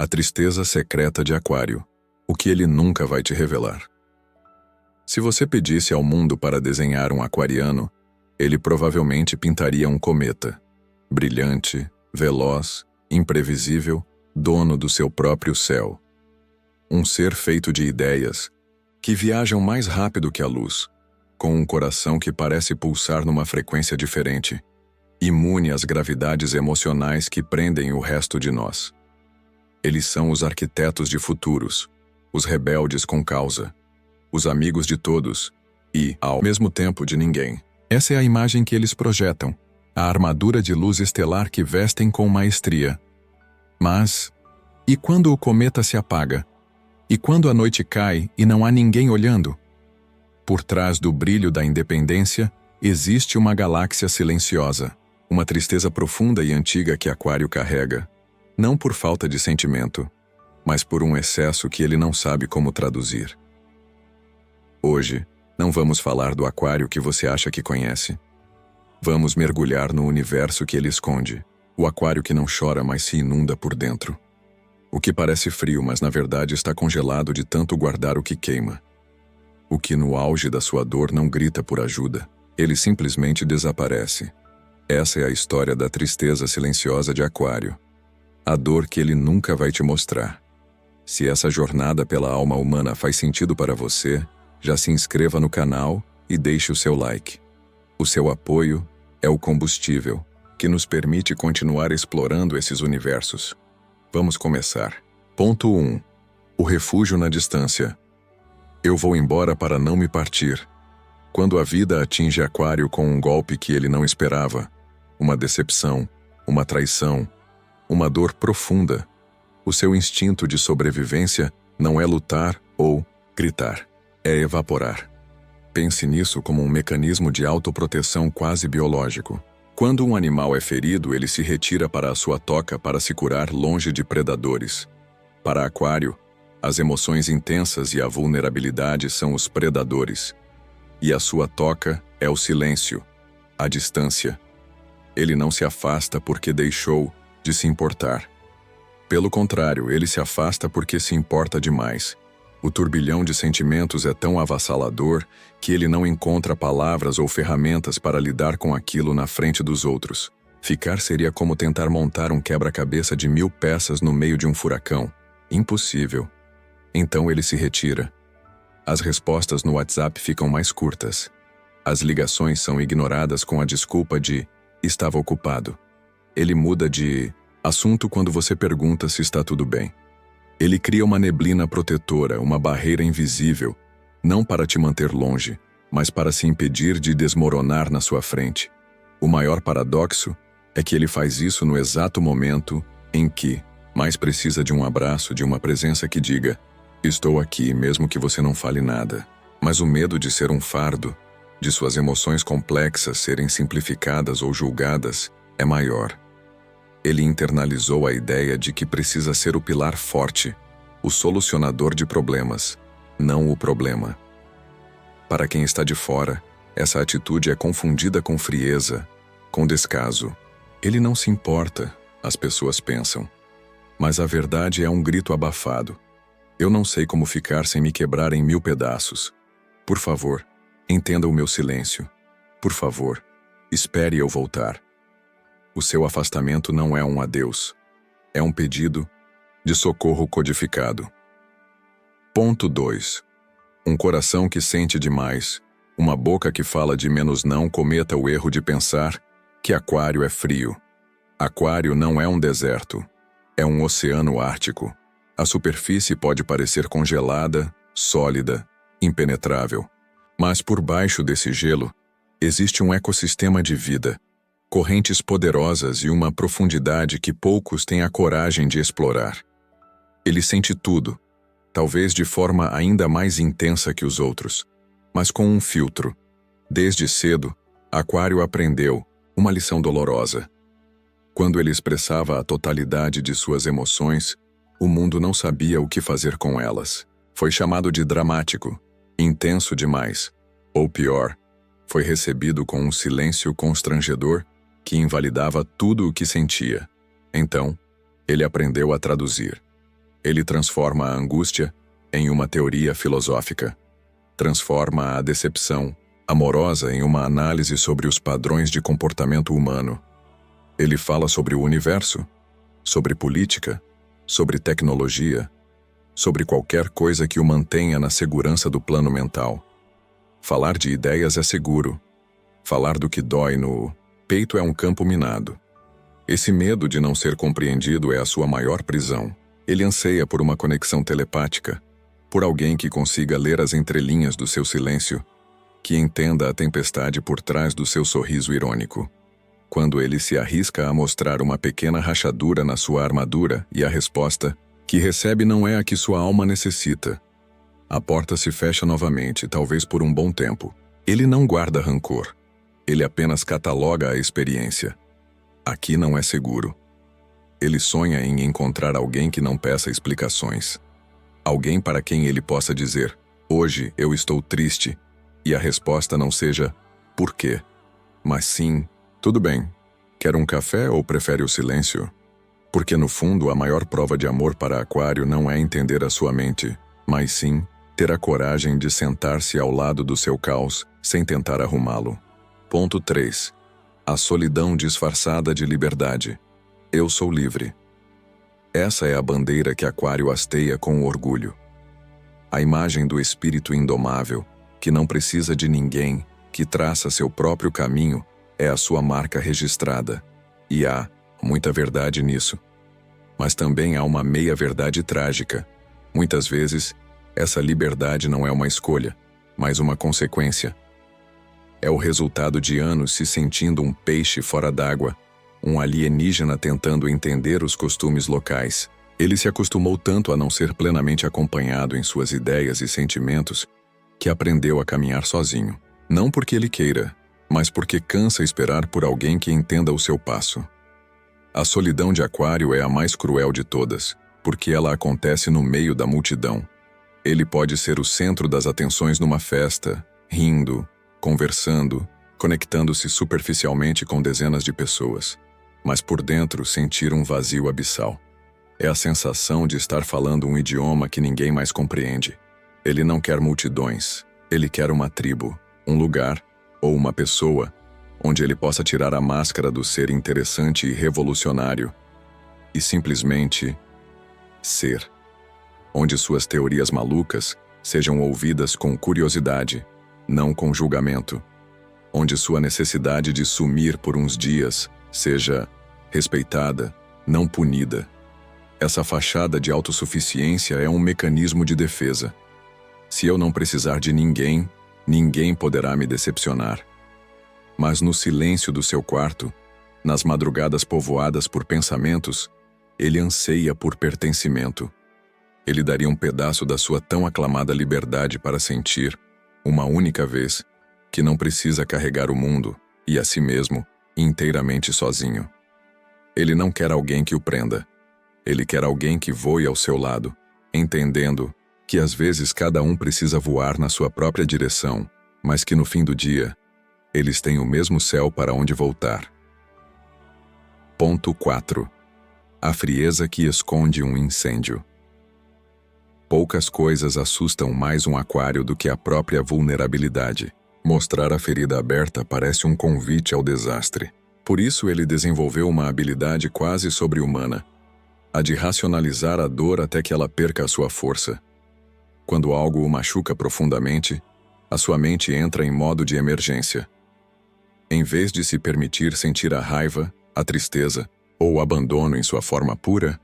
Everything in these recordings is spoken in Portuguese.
A tristeza secreta de Aquário, o que ele nunca vai te revelar. Se você pedisse ao mundo para desenhar um aquariano, ele provavelmente pintaria um cometa, brilhante, veloz, imprevisível, dono do seu próprio céu. Um ser feito de ideias, que viajam mais rápido que a luz, com um coração que parece pulsar numa frequência diferente, imune às gravidades emocionais que prendem o resto de nós. Eles são os arquitetos de futuros, os rebeldes com causa, os amigos de todos e, ao mesmo tempo, de ninguém. Essa é a imagem que eles projetam, a armadura de luz estelar que vestem com maestria. Mas, e quando o cometa se apaga? E quando a noite cai e não há ninguém olhando? Por trás do brilho da independência, existe uma galáxia silenciosa, uma tristeza profunda e antiga que Aquário carrega, não por falta de sentimento, mas por um excesso que ele não sabe como traduzir. Hoje, não vamos falar do Aquário que você acha que conhece. Vamos mergulhar no universo que ele esconde, o Aquário que não chora, mas se inunda por dentro. O que parece frio, mas na verdade está congelado de tanto guardar o que queima. O que no auge da sua dor não grita por ajuda, ele simplesmente desaparece. Essa é a história da tristeza silenciosa de Aquário. A dor que ele nunca vai te mostrar. Se essa jornada pela alma humana faz sentido para você, já se inscreva no canal e deixe o seu like. O seu apoio é o combustível que nos permite continuar explorando esses universos. Vamos começar. Ponto 1. O refúgio na distância. Eu vou embora para não me partir. Quando a vida atinge Aquário com um golpe que ele não esperava, uma decepção, uma traição, uma dor profunda, o seu instinto de sobrevivência não é lutar ou gritar, é evaporar. Pense nisso como um mecanismo de autoproteção quase biológico. Quando um animal é ferido, ele se retira para a sua toca para se curar longe de predadores. Para Aquário, as emoções intensas e a vulnerabilidade são os predadores. E a sua toca é o silêncio, a distância. Ele não se afasta porque deixou de se importar. Pelo contrário, ele se afasta porque se importa demais. O turbilhão de sentimentos é tão avassalador que ele não encontra palavras ou ferramentas para lidar com aquilo na frente dos outros. Ficar seria como tentar montar um quebra-cabeça de 1000 peças no meio de um furacão. Impossível. Então ele se retira. As respostas no WhatsApp ficam mais curtas. As ligações são ignoradas com a desculpa de "estava ocupado". Ele muda de assunto quando você pergunta se está tudo bem. Ele cria uma neblina protetora, uma barreira invisível, não para te manter longe, mas para se impedir de desmoronar na sua frente. O maior paradoxo é que ele faz isso no exato momento em que mais precisa de um abraço, de uma presença que diga "estou aqui", mesmo que você não fale nada. Mas o medo de ser um fardo, de suas emoções complexas serem simplificadas ou julgadas, é maior. Ele internalizou a ideia de que precisa ser o pilar forte, o solucionador de problemas, não o problema. Para quem está de fora, essa atitude é confundida com frieza, com descaso. Ele não se importa, as pessoas pensam. Mas a verdade é um grito abafado. Eu não sei como ficar sem me quebrar em 1000 pedaços. Por favor, entenda o meu silêncio. Por favor, espere eu voltar. O seu afastamento não é um adeus. É um pedido de socorro codificado. Ponto 2. Um coração que sente demais, uma boca que fala de menos. Não cometa o erro de pensar que Aquário é frio. Aquário não é um deserto. É um oceano ártico. A superfície pode parecer congelada, sólida, impenetrável. Mas por baixo desse gelo, existe um ecossistema de vida, correntes poderosas e uma profundidade que poucos têm a coragem de explorar. Ele sente tudo, talvez de forma ainda mais intensa que os outros, mas com um filtro. Desde cedo, Aquário aprendeu uma lição dolorosa. Quando ele expressava a totalidade de suas emoções, o mundo não sabia o que fazer com elas. Foi chamado de dramático, intenso demais, ou pior, foi recebido com um silêncio constrangedor que invalidava tudo o que sentia. Então, ele aprendeu a traduzir. Ele transforma a angústia em uma teoria filosófica. Transforma a decepção amorosa em uma análise sobre os padrões de comportamento humano. Ele fala sobre o universo, sobre política, sobre tecnologia, sobre qualquer coisa que o mantenha na segurança do plano mental. Falar de ideias é seguro. Falar do que dói no peito é um campo minado. Esse medo de não ser compreendido é a sua maior prisão. Ele anseia por uma conexão telepática, por alguém que consiga ler as entrelinhas do seu silêncio, que entenda a tempestade por trás do seu sorriso irônico. Quando ele se arrisca a mostrar uma pequena rachadura na sua armadura e a resposta que recebe não é a que sua alma necessita, a porta se fecha novamente, talvez por um bom tempo. Ele não guarda rancor. Ele apenas cataloga a experiência. Aqui não é seguro. Ele sonha em encontrar alguém que não peça explicações. Alguém para quem ele possa dizer, hoje eu estou triste, e a resposta não seja, por quê? Mas sim, tudo bem. Quer um café ou prefere o silêncio? Porque no fundo a maior prova de amor para Aquário não é entender a sua mente, mas sim ter a coragem de sentar-se ao lado do seu caos sem tentar arrumá-lo. Ponto 3. A solidão disfarçada de liberdade. Eu sou livre. Essa é a bandeira que Aquário hasteia com orgulho. A imagem do espírito indomável, que não precisa de ninguém, que traça seu próprio caminho, é a sua marca registrada. E há muita verdade nisso. Mas também há uma meia-verdade trágica. Muitas vezes, essa liberdade não é uma escolha, mas uma consequência. É o resultado de anos se sentindo um peixe fora d'água, um alienígena tentando entender os costumes locais. Ele se acostumou tanto a não ser plenamente acompanhado em suas ideias e sentimentos que aprendeu a caminhar sozinho. Não porque ele queira, mas porque cansa esperar por alguém que entenda o seu passo. A solidão de Aquário é a mais cruel de todas, porque ela acontece no meio da multidão. Ele pode ser o centro das atenções numa festa, rindo, conversando, conectando-se superficialmente com dezenas de pessoas, mas por dentro sentir um vazio abissal. É a sensação de estar falando um idioma que ninguém mais compreende. Ele não quer multidões, ele quer uma tribo, um lugar ou uma pessoa onde ele possa tirar a máscara do ser interessante e revolucionário e simplesmente ser. Onde suas teorias malucas sejam ouvidas com curiosidade, não com julgamento. Onde sua necessidade de sumir por uns dias seja respeitada, não punida. Essa fachada de autossuficiência é um mecanismo de defesa. Se eu não precisar de ninguém, ninguém poderá me decepcionar. Mas no silêncio do seu quarto, nas madrugadas povoadas por pensamentos, ele anseia por pertencimento. Ele daria um pedaço da sua tão aclamada liberdade para sentir, uma única vez, que não precisa carregar o mundo e a si mesmo inteiramente sozinho. Ele não quer alguém que o prenda. Ele quer alguém que voe ao seu lado, entendendo que às vezes cada um precisa voar na sua própria direção, mas que no fim do dia, eles têm o mesmo céu para onde voltar. Ponto 4. A frieza que esconde um incêndio. Poucas coisas assustam mais um Aquário do que a própria vulnerabilidade. Mostrar a ferida aberta parece um convite ao desastre. Por isso ele desenvolveu uma habilidade quase sobre-humana, a de racionalizar a dor até que ela perca a sua força. Quando algo o machuca profundamente, a sua mente entra em modo de emergência. Em vez de se permitir sentir a raiva, a tristeza ou o abandono em sua forma pura,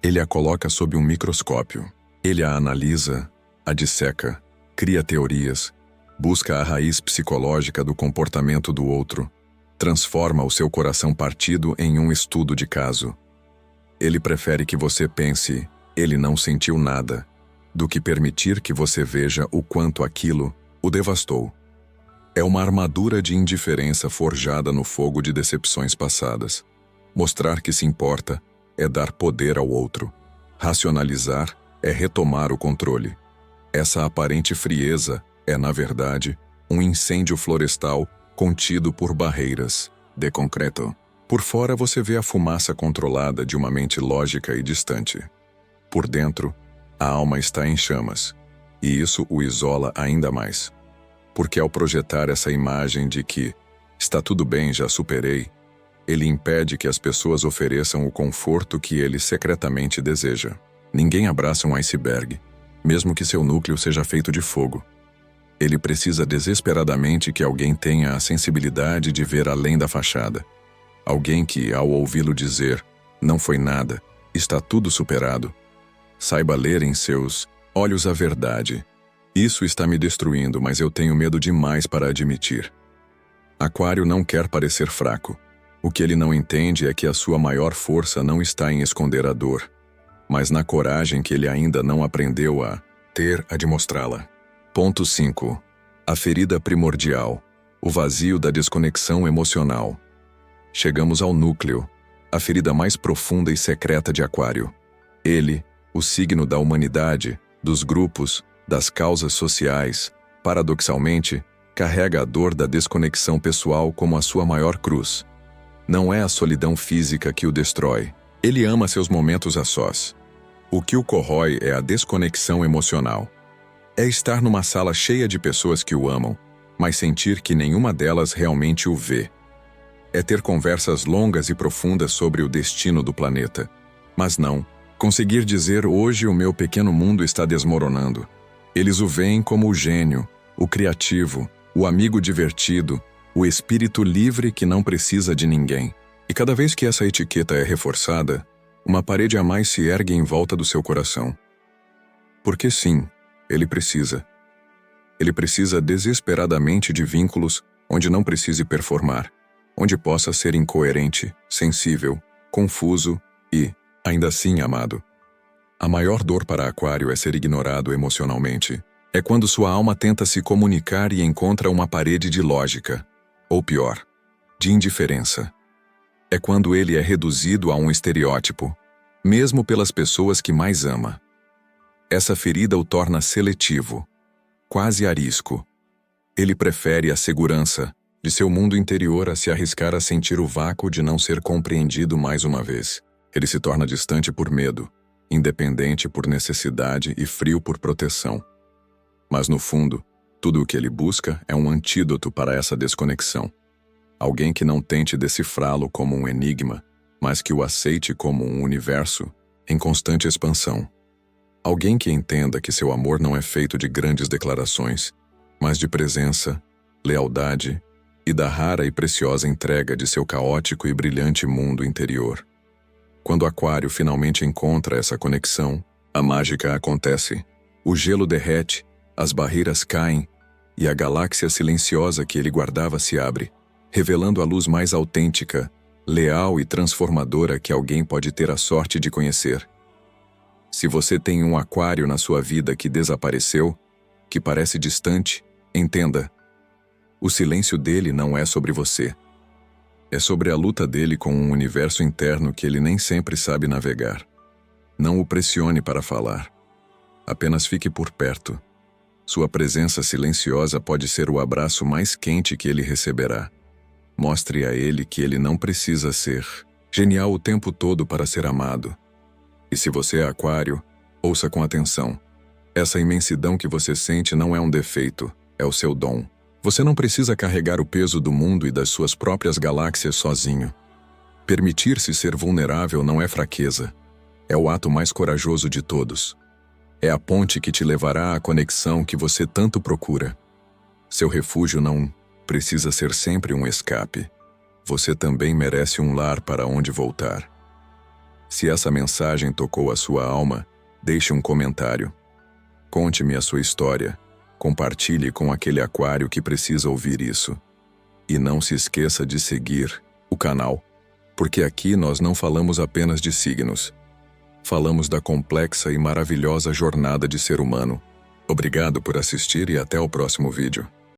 ele a coloca sob um microscópio. Ele a analisa, a disseca, cria teorias, busca a raiz psicológica do comportamento do outro, transforma o seu coração partido em um estudo de caso. Ele prefere que você pense, ele não sentiu nada, do que permitir que você veja o quanto aquilo o devastou. É uma armadura de indiferença forjada no fogo de decepções passadas. Mostrar que se importa é dar poder ao outro. Racionalizar é retomar o controle. Essa aparente frieza é, na verdade, um incêndio florestal contido por barreiras de concreto. Por fora você vê a fumaça controlada de uma mente lógica e distante. Por dentro, a alma está em chamas, e isso o isola ainda mais. Porque ao projetar essa imagem de que está tudo bem, já superei, ele impede que as pessoas ofereçam o conforto que ele secretamente deseja. Ninguém abraça um iceberg, mesmo que seu núcleo seja feito de fogo. Ele precisa desesperadamente que alguém tenha a sensibilidade de ver além da fachada. Alguém que, ao ouvi-lo dizer, não foi nada, está tudo superado, saiba ler em seus olhos a verdade. Isso está me destruindo, mas eu tenho medo demais para admitir. Aquário não quer parecer fraco. O que ele não entende é que a sua maior força não está em esconder a dor, mas na coragem que ele ainda não aprendeu a ter de mostrá-la. Ponto 5. A ferida primordial. O vazio da desconexão emocional. Chegamos ao núcleo, a ferida mais profunda e secreta de Aquário. Ele, o signo da humanidade, dos grupos, das causas sociais, paradoxalmente, carrega a dor da desconexão pessoal como a sua maior cruz. Não é a solidão física que o destrói. Ele ama seus momentos a sós. O que o corrói é a desconexão emocional. É estar numa sala cheia de pessoas que o amam, mas sentir que nenhuma delas realmente o vê. É ter conversas longas e profundas sobre o destino do planeta, mas não conseguir dizer hoje o meu pequeno mundo está desmoronando. Eles o veem como o gênio, o criativo, o amigo divertido, o espírito livre que não precisa de ninguém. E cada vez que essa etiqueta é reforçada, uma parede a mais se ergue em volta do seu coração. Porque sim, ele precisa. Ele precisa desesperadamente de vínculos onde não precise performar, onde possa ser incoerente, sensível, confuso e, ainda assim, amado. A maior dor para Aquário é ser ignorado emocionalmente. É quando sua alma tenta se comunicar e encontra uma parede de lógica, ou pior, de indiferença. É quando ele é reduzido a um estereótipo, mesmo pelas pessoas que mais ama. Essa ferida o torna seletivo, quase arisco. Ele prefere a segurança de seu mundo interior a se arriscar a sentir o vácuo de não ser compreendido mais uma vez. Ele se torna distante por medo, independente por necessidade e frio por proteção. Mas no fundo, tudo o que ele busca é um antídoto para essa desconexão. Alguém que não tente decifrá-lo como um enigma, mas que o aceite como um universo em constante expansão. Alguém que entenda que seu amor não é feito de grandes declarações, mas de presença, lealdade e da rara e preciosa entrega de seu caótico e brilhante mundo interior. Quando Aquário finalmente encontra essa conexão, a mágica acontece. O gelo derrete, as barreiras caem e a galáxia silenciosa que ele guardava se abre, revelando a luz mais autêntica, leal e transformadora que alguém pode ter a sorte de conhecer. Se você tem um Aquário na sua vida que desapareceu, que parece distante, entenda. O silêncio dele não é sobre você. É sobre a luta dele com um universo interno que ele nem sempre sabe navegar. Não o pressione para falar. Apenas fique por perto. Sua presença silenciosa pode ser o abraço mais quente que ele receberá. Mostre a ele que ele não precisa ser genial o tempo todo para ser amado. E se você é Aquário, ouça com atenção. Essa imensidão que você sente não é um defeito, é o seu dom. Você não precisa carregar o peso do mundo e das suas próprias galáxias sozinho. Permitir-se ser vulnerável não é fraqueza. É o ato mais corajoso de todos. É a ponte que te levará à conexão que você tanto procura. Seu refúgio não precisa ser sempre um escape. Você também merece um lar para onde voltar. Se essa mensagem tocou a sua alma, deixe um comentário. Conte-me a sua história. Compartilhe com aquele Aquário que precisa ouvir isso. E não se esqueça de seguir o canal, porque aqui nós não falamos apenas de signos. Falamos da complexa e maravilhosa jornada de ser humano. Obrigado por assistir e até o próximo vídeo.